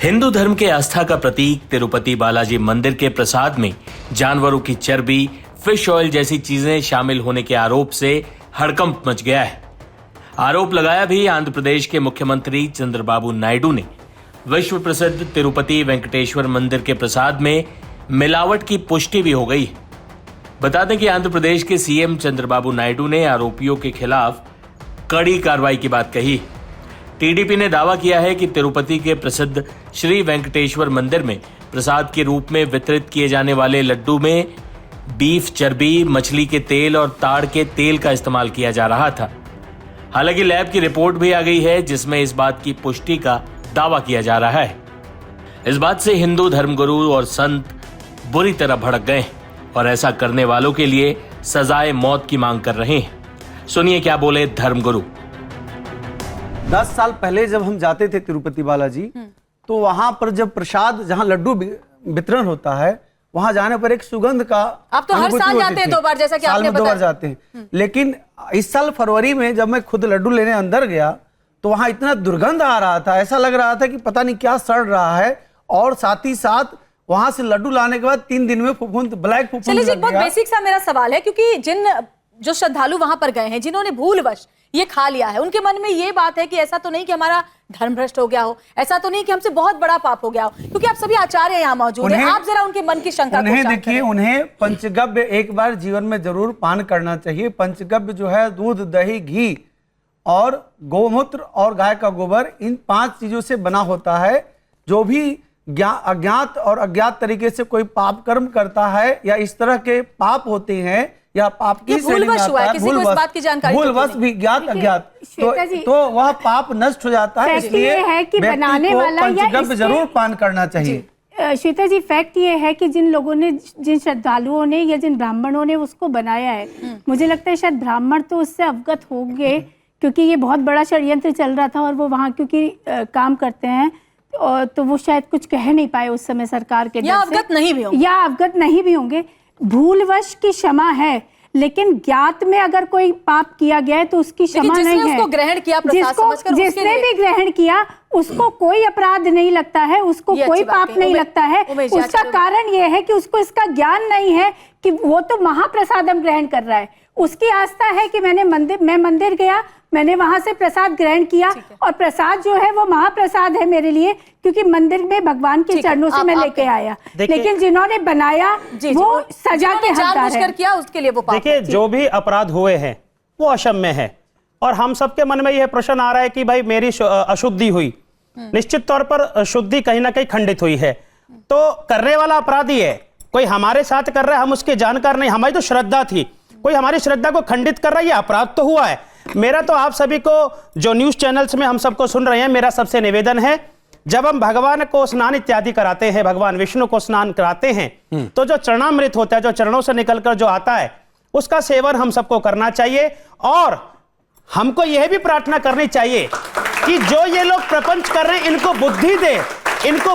हिंदू धर्म के आस्था का प्रतीक तिरुपति बालाजी मंदिर के प्रसाद में जानवरों की चर्बी, फिश ऑयल जैसी चीजें शामिल होने के आरोप से हड़कंप मच गया है। आरोप लगाया भी आंध्र प्रदेश के मुख्यमंत्री चंद्रबाबू नायडू ने। विश्व प्रसिद्ध तिरुपति वेंकटेश्वर मंदिर के प्रसाद में मिलावट की पुष्टि भी हो गई। बता दें कि आंध्र प्रदेश के सीएम चंद्रबाबू नायडू ने आरोपियों के खिलाफ कड़ी कार्रवाई की बात कही। टीडीपी ने दावा किया है कि तिरुपति के प्रसिद्ध श्री वेंकटेश्वर मंदिर में प्रसाद के रूप में वितरित किए जाने वाले लड्डू में बीफ चर्बी, मछली के तेल और ताड़ के तेल का इस्तेमाल किया जा रहा था। हालांकि लैब की रिपोर्ट भी आ गई है जिसमें इस बात की पुष्टि का दावा किया जा रहा है। इस बात से हिंदू धर्मगुरु और संत बुरी तरह भड़क गए और ऐसा करने वालों के लिए सजाए मौत की मांग कर रहे हैं। सुनिए क्या बोले धर्मगुरु। 10 साल पहले जब हम जाते थे तिरुपति बालाजी, तो वहां पर जब प्रसाद, जहां लड्डू वितरण होता है, वहां जाने पर एक सुगंध का आप तो हर साल जाते हैं 2 बार, जैसा कि आपने बताया। 2 बार जाते हैं। लेकिन इस साल फरवरी में जब मैं खुद लड्डू लेने अंदर गया तो वहां इतना दुर्गंध आ रहा था, ऐसा लग रहा था कि पता नहीं क्या सड़ रहा है। और साथ ही साथ वहां से लड्डू लाने के बाद 3 दिन में फफूंद, ब्लैक फफूंद। चलिए जी, बहुत बेसिक सा मेरा सवाल है, क्योंकि जो श्रद्धालु वहां पर गए हैं, जिन्होंने भूलवश ये खा लिया है, उनके मन में ये बात है कि ऐसा तो नहीं कि हमारा धर्म भ्रष्ट हो गया हो, ऐसा तो नहीं कि हमसे बहुत बड़ा पाप हो गया हो, क्योंकि आप सभी आचार्य यहाँ मौजूद हैं। आप जरा उनके मन की शंका को शांत देखिए, उन्हें पंचगव्य एक बार जीवन में जरूर पान करना चाहिए। पंचगव्य जो है दूध, दही, घी और गोमूत्र और गाय का गोबर, इन 5 चीजों से बना होता है। जो भी अज्ञात और अज्ञात तरीके से कोई पाप कर्म करता है या इस तरह के पाप होते हैं या पाप की भूलवश हुआ है, किसी को इस बात की जानकारी भूलवश भी ज्ञात अज्ञात, तो वह पाप नष्ट हो जाता है। इसलिए है कि बनाने वाला पंचगव्य जरूर पान करना चाहिए। श्वेता जी, फैक्ट ये है कि जिन लोगों ने, जिन श्रद्धालुओं ने या जिन ब्राह्मणों ने उसको बनाया है, मुझे लगता है शायद ब्राह्मण तो उससे अवगत होंगे, क्योंकि ये बहुत बड़ा षड्यंत्र चल रहा था और वो वहाँ क्योंकि काम करते हैं, तो वो शायद कुछ कह नहीं पाए उस समय सरकार के, या अवगत नहीं भी होंगे। भूलवश की क्षमा है, लेकिन ज्ञात में अगर कोई पाप किया गया है तो उसकी क्षमा नहीं है। उसको ग्रहण किया, जिसने भी ग्रहण किया उसको कोई अपराध नहीं लगता है, उसको कोई पाप नहीं लगता है। उसका कारण यह है कि उसको इसका ज्ञान नहीं है कि वो तो महाप्रसादम ग्रहण कर रहा है। उसकी आस्था है कि मैं मंदिर गया, मैंने वहां से प्रसाद ग्रहण किया और प्रसाद जो है वो महाप्रसाद है मेरे लिए, क्योंकि मंदिर में भगवान के चरणों से मैं लेके आया। लेकिन जिन्होंने बनाया वो सजा के हकदार है। किया उसके लिए वो पाप। देखिए, जो भी अपराध हुए हैं वो अक्षम्य है और हम सबके मन में यह प्रश्न आ रहा है कि भाई मेरी अशुद्धि हुई, निश्चित तौर पर शुद्धि कहीं ना कहीं खंडित हुई है, तो करने वाला अपराधी है। कोई हमारे साथ कर रहा है, हम उसके जानकार नहीं, हमारी तो श्रद्धा थी, कोई हमारी श्रद्धा को खंडित कर रहा है, ये अपराध तो हुआ है। मेरा तो आप सभी को, जो न्यूज चैनल्स में हम सबको सुन रहे हैं, मेरा सबसे निवेदन है, जब हम भगवान को स्नान इत्यादि कराते हैं, भगवान विष्णु को स्नान कराते हैं, तो जो चरणामृत होता है, जो चरणों से निकलकर जो आता है, उसका सेवन हम सबको करना चाहिए। और हमको यह भी प्रार्थना करनी चाहिए कि जो ये लोग प्रपंच कर रहे हैं, इनको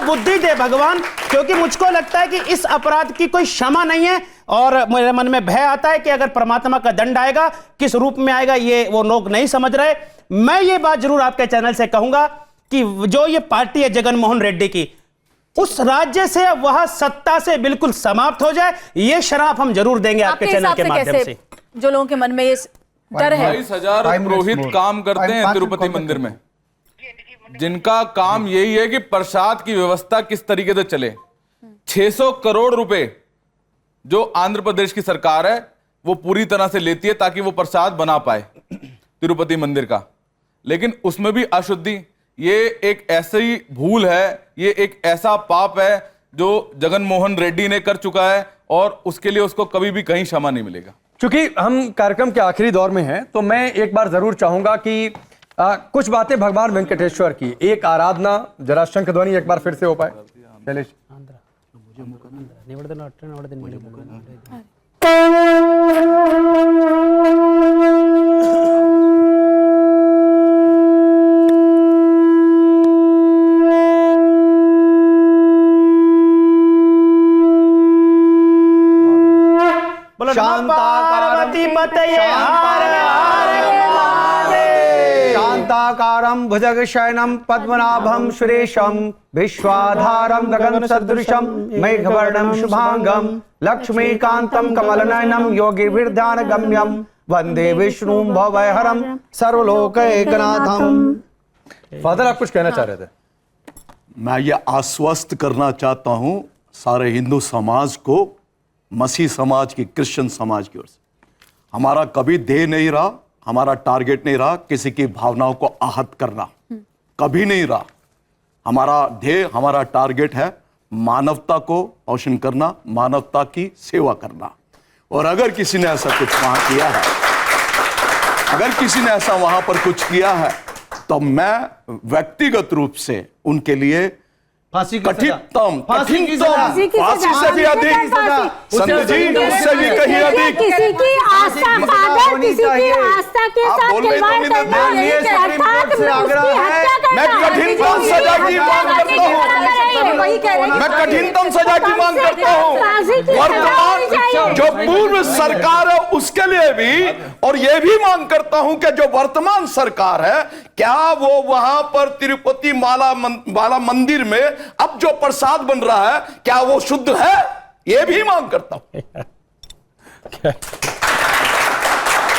बुद्धि दे भगवान, क्योंकि मुझको लगता है कि इस अपराध की कोई क्षमा नहीं है। और मेरे मन में भय आता है कि अगर परमात्मा का दंड आएगा, किस रूप में आएगा ये वो लोग नहीं समझ रहे। मैं ये बात जरूर आपके चैनल से कहूंगा कि जो ये पार्टी है जगन मोहन रेड्डी की, उस राज्य से वह सत्ता से बिल्कुल समाप्त हो जाए, ये शराप हम जरूर देंगे आपके चैनल के माध्यम से। जो लोगों के मन में ये डर है, 22,000 पुरोहित काम करते हैं तिरुपति मंदिर में, जिनका काम यही है कि प्रसाद की व्यवस्था किस तरीके से चले। 600 करोड़ रुपए जो आंध्र प्रदेश की सरकार है वो पूरी तरह से लेती है ताकि वो प्रसाद बना पाए तिरुपति मंदिर का, लेकिन उसमें भी अशुद्धि। ये एक ऐसी भूल है, ये एक ऐसा पाप है जो जगन मोहन रेड्डी ने कर चुका है और उसके लिए उसको कभी भी कहीं क्षमा नहीं मिलेगा। क्योंकि हम कार्यक्रम के आखिरी दौर में हैं, तो मैं एक बार जरूर चाहूंगा कि कुछ बातें भगवान वेंकटेश्वर की, एक आराधना, जरा शंख ध्वनि एक बार फिर से हो पाए। शैलेश, पार्वती पतये हर हर महादेव। शांताकारं भुजगशयनं पद्मनाभं सुरेशं विश्वाधारं गगनसदृशं मेघवर्णं शुभांगं लक्ष्मीकान्तं कमलनयनं योगिभिर्ध्यानगम्यं वंदे विष्णुं भवभयहरं सर्वलोकैकनाथं। फादर, आप कुछ कहना चाह रहे थे? मैं ये आश्वस्त करना चाहता हूं सारे हिंदू समाज को, मसीह समाज की, क्रिश्चियन समाज की ओर से, हमारा कभी ध्येय नहीं रहा, हमारा टारगेट नहीं रहा किसी की भावनाओं को आहत करना, कभी नहीं रहा। हमारा ध्येय, हमारा टारगेट है मानवता को पोषण करना, मानवता की सेवा करना। और अगर किसी ने ऐसा कुछ वहां किया है, अगर किसी ने ऐसा वहां पर कुछ किया है, तो मैं व्यक्तिगत रूप से उनके लिए फांसी की कठिनतम फांसी की कठिनतम फांसी की फांसी सजा, से भी अधिक, संत जी उससे भी कहीं अधिक। किसी की आस्था, फादर, किसी की आस्था के आप साथ बोल रहे खिलवाड़ तो नहीं करना, माननीय सुप्रीम कोर्ट से आग्रह उसकी है, हत्या करना, मैं कठिनतम सजा की मांग करता हूं। वही कह रहे हैं मैं कठिनतम सजा की मांग करता हूं। वर्तमान जो पूर्व सरकार है उसके लिए भी, और यह भी मांग करता हूं कि जो वर्तमान सरकार है, क्या वो वहां पर तिरुपति बाला मंदिर में अब जो प्रसाद बन रहा है, क्या वो शुद्ध है? यह भी मांग करता हूं।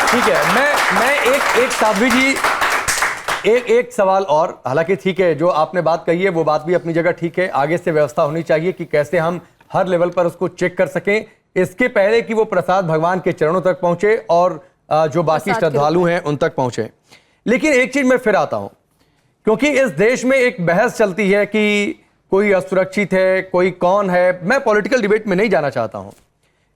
ठीक है, मैं एक साध्वी जी, एक सवाल और, हालांकि ठीक है जो आपने बात कही है वो बात भी अपनी जगह ठीक है, आगे से व्यवस्था होनी चाहिए कि कैसे हम हर लेवल पर उसको चेक कर सकें, इसके पहले कि वो प्रसाद भगवान के चरणों तक पहुंचे और जो बाकी श्रद्धालु हैं उन तक पहुंचे। लेकिन एक चीज मैं फिर आता हूं, क्योंकि इस देश में एक बहस चलती है कि कोई असुरक्षित है, कोई कौन है। मैं पॉलिटिकल डिबेट में नहीं जाना चाहता हूं,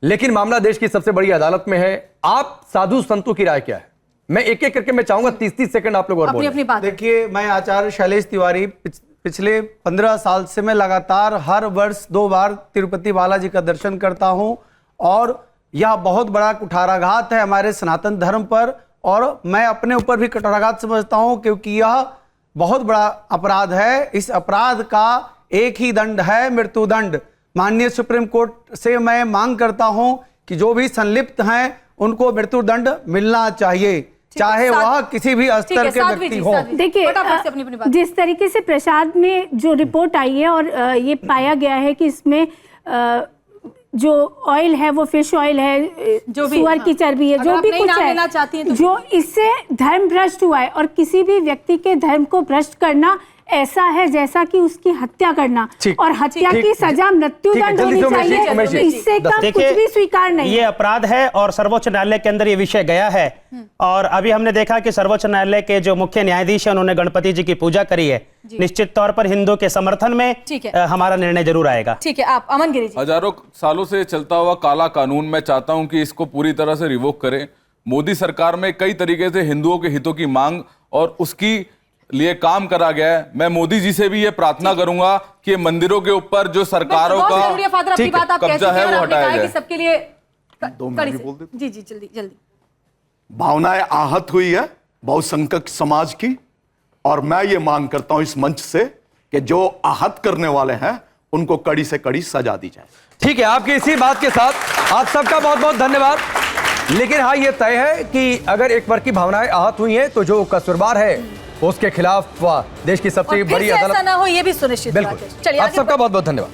लेकिन मामला देश की सबसे बड़ी अदालत में है। आप साधु संतों की राय क्या है? मैं एक एक करके मैं चाहूंगा 30-30 सेकंड आप लोग और बोलें। अपनी बात। देखिए, मैं आचार्य शैलेश तिवारी पिछले 15 साल से मैं लगातार हर वर्ष 2 बार तिरुपति बालाजी का दर्शन करता हूं, और यह बहुत बड़ा कुठाराघात है हमारे सनातन धर्म पर, और मैं अपने ऊपर भी कुठाराघात समझता हूं, क्योंकि यह बहुत बड़ा अपराध है। इस अपराध का एक ही दंड है, मृत्युदंड। माननीय सुप्रीम कोर्ट से मैं मांग करता हूं कि जो भी संलिप्त हैं उनको मृत्युदंड मिलना चाहिए, चाहे वह किसी भी स्तर के व्यक्ति हो। देखिए, जिस तरीके से प्रसाद में जो रिपोर्ट आई है और ये पाया गया है कि इसमें जो ऑयल है वो फिश ऑयल है, जो भी सुअर की चर्बी है, जो भी कुछ है, जो इससे धर्म भ्रष्ट हुआ है, और किसी भी व्यक्ति के धर्म को भ्रष्ट करना ऐसा है जैसा कि उसकी हत्या करना, और हत्या की सजा मृत्युदंड होनी चाहिए, इससे कम कुछ भी स्वीकार नहीं। ये अपराध है और सर्वोच्च न्यायालय के अंदर ये विषय गया है, और अभी हमने देखा कि सर्वोच्च न्यायालय के जो मुख्य न्यायाधीश है उन्होंने गणपति जी की पूजा करी है। निश्चित तौर पर हिंदू के समर्थन में हमारा निर्णय जरूर आएगा। ठीक है, आप अमन गिरी जी। हजारों सालों से चलता हुआ काला कानून, मैं चाहता हूं कि इसको पूरी तरह से रिवोक करें। मोदी सरकार में कई तरीके से हिंदुओं के हितों की मांग और उसकी लिए काम करा गया है। मैं मोदी जी से भी ये प्रार्थना करूंगा कि मंदिरों के ऊपर जो सरकारों का कब्जा है वो हटाया जाए। सबके लिए 2 मिनट बोल देते। जी जल्दी। भावनाएं आहत हुई है बहुसंख्यक समाज की, और मैं ये मांग करता हूं इस मंच से कि जो आहत करने वाले हैं उनको कड़ी से कड़ी सजा दी जाए। ठीक है, आपकी इसी बात के साथ आप सबका बहुत बहुत धन्यवाद। लेकिन हाँ, ये तय है कि अगर एक वर्ग की भावनाएं आहत हुई हैं तो जो कसूरवार है उसके खिलाफ देश की सबसे बड़ी अदालत ना हो, ये भी सुनिश्चित। बिल्कुल। आप सबका बहुत बहुत धन्यवाद।